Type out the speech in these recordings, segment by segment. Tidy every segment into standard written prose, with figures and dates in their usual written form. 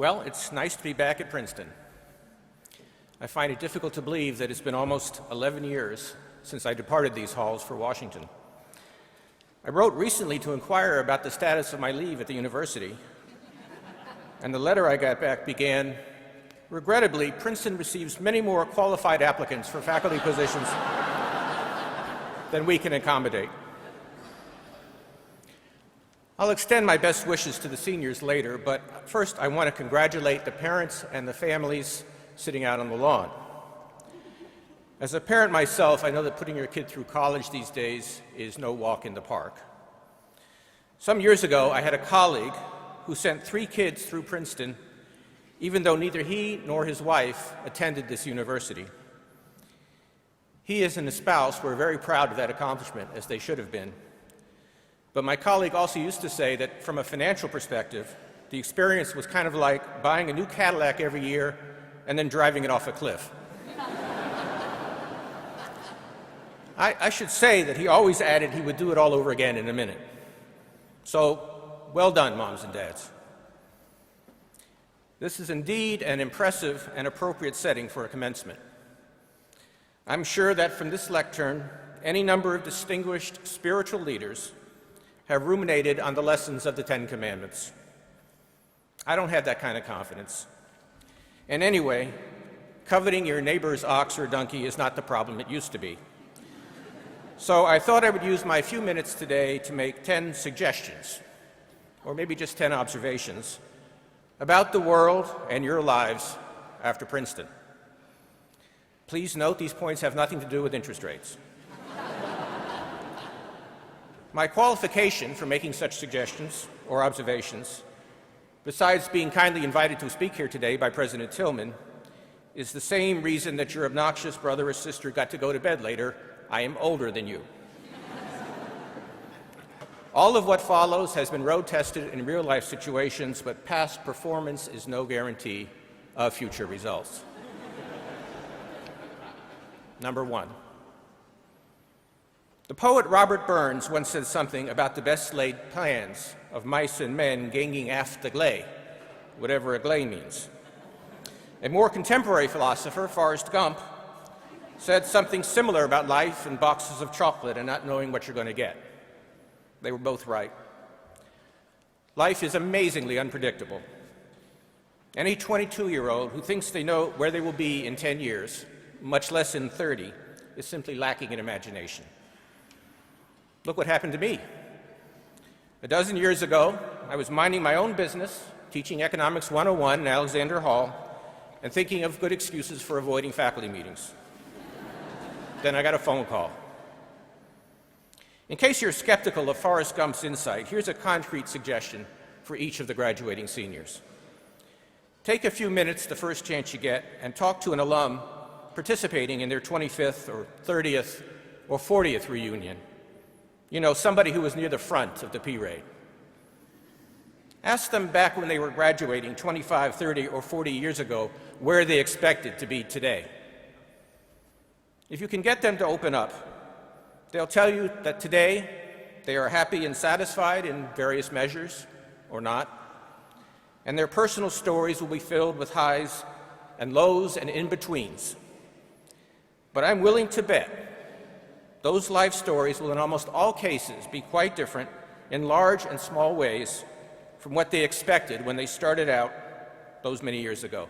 Well, it's nice to be back at Princeton. I find it difficult to believe that it's been almost 11 years since I departed these halls for Washington. I wrote recently to inquire about the status of my leave at the university, and the letter I got back began, "Regrettably, Princeton receives many more qualified applicants for faculty positions than we can accommodate." I'll extend my best wishes to the seniors later, but first I want to congratulate the parents and the families sitting out on the lawn. As a parent myself, I know that putting your kid through college these days is no walk in the park. Some years ago, I had a colleague who sent 3 kids through Princeton, even though neither he nor his wife attended this university. He and his spouse were very proud of that accomplishment, as they should have been. But my colleague also used to say that from a financial perspective, the experience was kind of like buying a new Cadillac every year and then driving it off a cliff. I should say that he always added he would do it all over again in a minute. So, well done, moms and dads. This is indeed an impressive and appropriate setting for a commencement. I'm sure that from this lectern, any number of distinguished spiritual leaders have ruminated on the lessons of the 10 Commandments. I don't have that kind of confidence. And anyway, coveting your neighbor's ox or donkey is not the problem it used to be. So I thought I would use my few minutes today to make 10 suggestions, or maybe just 10 observations, about the world and your lives after Princeton. Please note these points have nothing to do with interest rates. My qualification for making such suggestions or observations, besides being kindly invited to speak here today by President Tillman, is the same reason that your obnoxious brother or sister got to go to bed later. I am older than you. All of what follows has been road-tested in real-life situations, but past performance is no guarantee of future results. Number 1. The poet Robert Burns once said something about the best laid plans of mice and men ganging aft the gley, whatever a gley means. A more contemporary philosopher, Forrest Gump, said something similar about life and boxes of chocolate and not knowing what you're going to get. They were both right. Life is amazingly unpredictable. Any 22-year-old who thinks they know where they will be in 10 years, much less in 30, is simply lacking in imagination. Look what happened to me. A dozen years ago, I was minding my own business, teaching Economics 101 in Alexander Hall, and thinking of good excuses for avoiding faculty meetings. Then I got a phone call. In case you're skeptical of Forrest Gump's insight, here's a concrete suggestion for each of the graduating seniors. Take a few minutes the first chance you get and talk to an alum participating in their 25th or 30th or 40th reunion. You know, somebody who was near the front of the parade. Ask them back when they were graduating 25, 30, or 40 years ago where they expected to be today. If you can get them to open up, they'll tell you that today they are happy and satisfied in various measures, or not, and their personal stories will be filled with highs and lows and in-betweens. But I'm willing to bet those life stories will in almost all cases be quite different in large and small ways from what they expected when they started out those many years ago.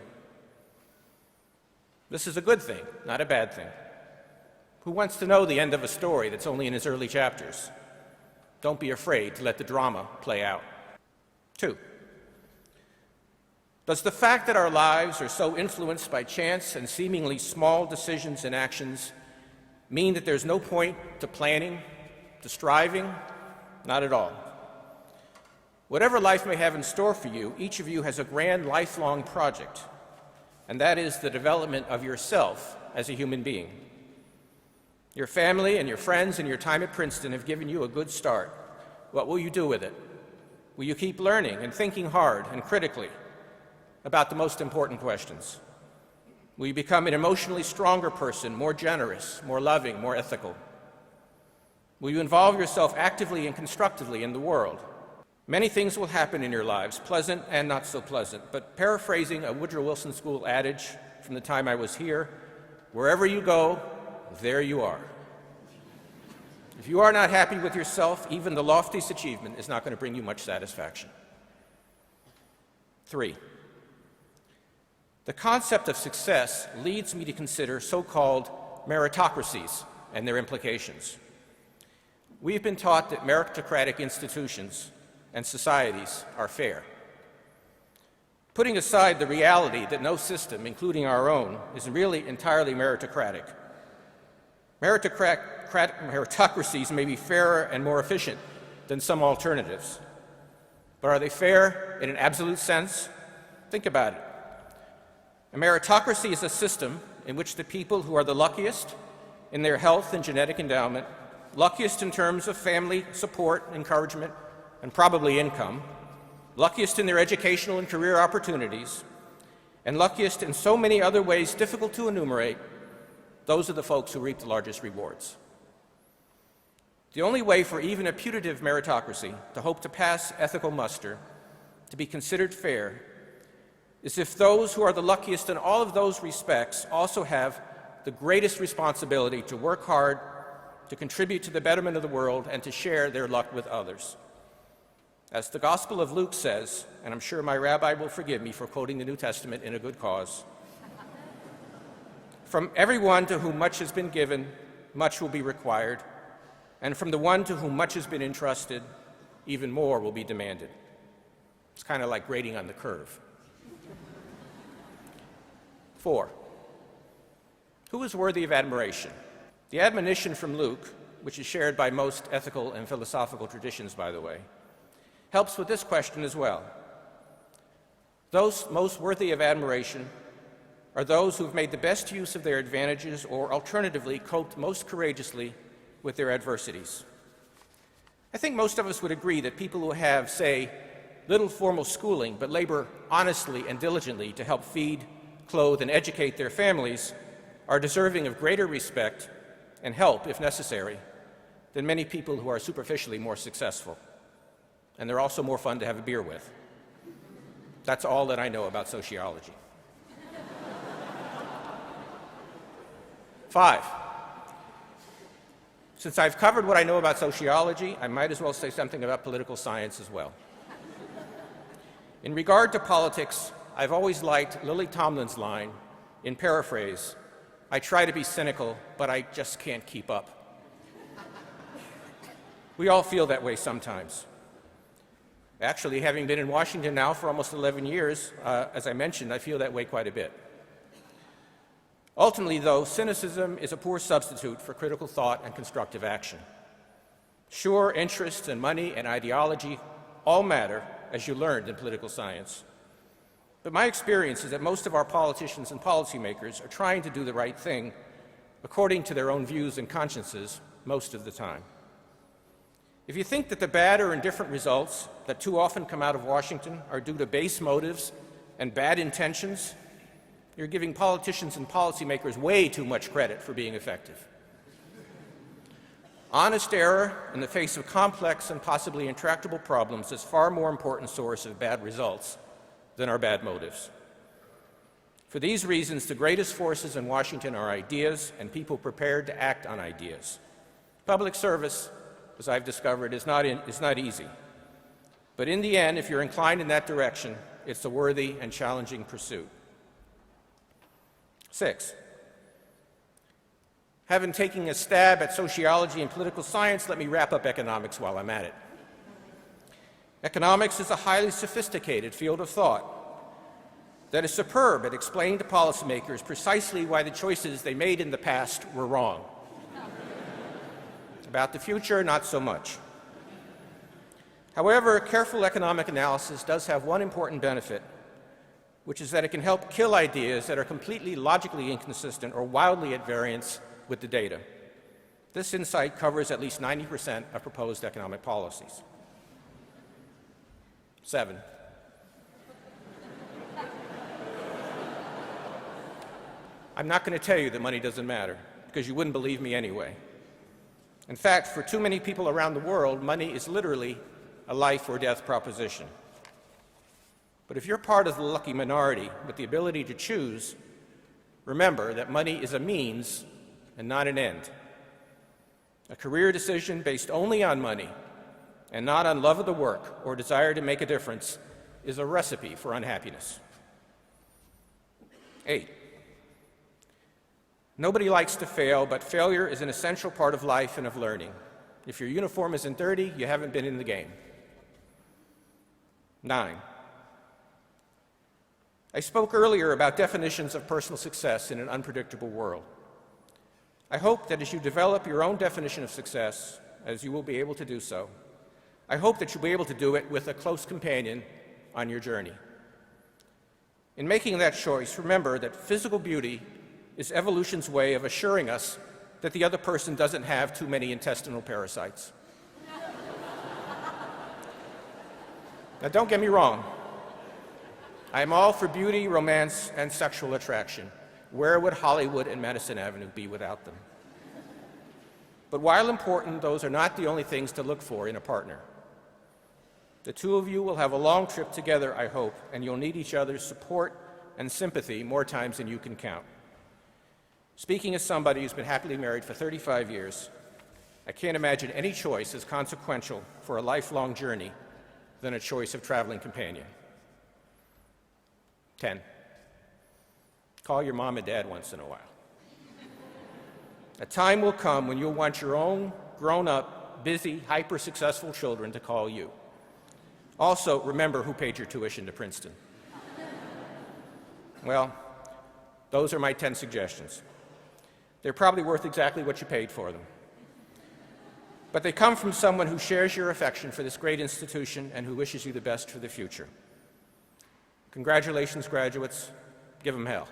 This is a good thing, not a bad thing. Who wants to know the end of a story that's only in its early chapters? Don't be afraid to let the drama play out. 2. Does the fact that our lives are so influenced by chance and seemingly small decisions and actions mean that there's no point to planning, to striving? Not at all. Whatever life may have in store for you, each of you has a grand lifelong project, and that is the development of yourself as a human being. Your family and your friends and your time at Princeton have given you a good start. What will you do with it? Will you keep learning and thinking hard and critically about the most important questions? Will you become an emotionally stronger person, more generous, more loving, more ethical? Will you involve yourself actively and constructively in the world? Many things will happen in your lives, pleasant and not so pleasant, but paraphrasing a Woodrow Wilson School adage from the time I was here, wherever you go, there you are. If you are not happy with yourself, even the loftiest achievement is not going to bring you much satisfaction. 3. The concept of success leads me to consider so-called meritocracies and their implications. We've been taught that meritocratic institutions and societies are fair. Putting aside the reality that no system, including our own, is really entirely meritocratic, meritocracies may be fairer and more efficient than some alternatives. But are they fair in an absolute sense? Think about it. A meritocracy is a system in which the people who are the luckiest in their health and genetic endowment, luckiest in terms of family support, encouragement, and probably income, luckiest in their educational and career opportunities, and luckiest in so many other ways difficult to enumerate, those are the folks who reap the largest rewards. The only way for even a putative meritocracy to hope to pass ethical muster, to be considered fair, is if those who are the luckiest in all of those respects also have the greatest responsibility to work hard, to contribute to the betterment of the world, and to share their luck with others. As the Gospel of Luke says, and I'm sure my rabbi will forgive me for quoting the New Testament in a good cause, from everyone to whom much has been given, much will be required, and from the one to whom much has been entrusted, even more will be demanded. It's kind of like grading on the curve. 4. Who is worthy of admiration? The admonition from Luke, which is shared by most ethical and philosophical traditions, by the way, helps with this question as well. Those most worthy of admiration are those who have made the best use of their advantages or alternatively coped most courageously with their adversities. I think most of us would agree that people who have, say, little formal schooling but labor honestly and diligently to help feed, clothe, and educate their families are deserving of greater respect and help, if necessary, than many people who are superficially more successful. And they're also more fun to have a beer with. That's all that I know about sociology. 5. Since I've covered what I know about sociology, I might as well say something about political science as well. In regard to politics, I've always liked Lily Tomlin's line, in paraphrase, "I try to be cynical, but I just can't keep up." We all feel that way sometimes. Actually, having been in Washington now for almost 11 years, as I mentioned, I feel that way quite a bit. Ultimately, though, cynicism is a poor substitute for critical thought and constructive action. Sure, interests and money and ideology all matter, as you learned in political science. But my experience is that most of our politicians and policymakers are trying to do the right thing according to their own views and consciences most of the time. If you think that the bad or indifferent results that too often come out of Washington are due to base motives and bad intentions, you're giving politicians and policymakers way too much credit for being effective. Honest error in the face of complex and possibly intractable problems is far more important source of bad results than our bad motives. For these reasons, the greatest forces in Washington are ideas and people prepared to act on ideas. Public service, as I've discovered, is not easy. But in the end, if you're inclined in that direction, it's a worthy and challenging pursuit. 6. Having taken a stab at sociology and political science, let me wrap up economics while I'm at it. Economics is a highly sophisticated field of thought that is superb at explaining to policymakers precisely why the choices they made in the past were wrong. About the future, not so much. However, careful economic analysis does have one important benefit, which is that it can help kill ideas that are completely logically inconsistent or wildly at variance with the data. This insight covers at least 90% of proposed economic policies. 7. I'm not going to tell you that money doesn't matter, because you wouldn't believe me anyway. In fact, for too many people around the world, money is literally a life or death proposition. But if you're part of the lucky minority with the ability to choose, remember that money is a means and not an end. A career decision based only on money and not on love of the work or desire to make a difference is a recipe for unhappiness. 8. Nobody likes to fail, but failure is an essential part of life and of learning. If your uniform isn't dirty, you haven't been in the game. 9. I spoke earlier about definitions of personal success in an unpredictable world. I hope that as you develop your own definition of success, as you will be able to do so, I hope that you'll be able to do it with a close companion on your journey. In making that choice, remember that physical beauty is evolution's way of assuring us that the other person doesn't have too many intestinal parasites. Now, don't get me wrong. I am all for beauty, romance, and sexual attraction. Where would Hollywood and Madison Avenue be without them? But while important, those are not the only things to look for in a partner. The two of you will have a long trip together, I hope, and you'll need each other's support and sympathy more times than you can count. Speaking as somebody who's been happily married for 35 years, I can't imagine any choice as consequential for a lifelong journey than a choice of traveling companion. 10. Call your mom and dad once in a while. A time will come when you'll want your own grown-up, busy, hyper-successful children to call you. Also, remember who paid your tuition to Princeton. Well, those are my 10 suggestions. They're probably worth exactly what you paid for them. But they come from someone who shares your affection for this great institution and who wishes you the best for the future. Congratulations, graduates. Give them hell.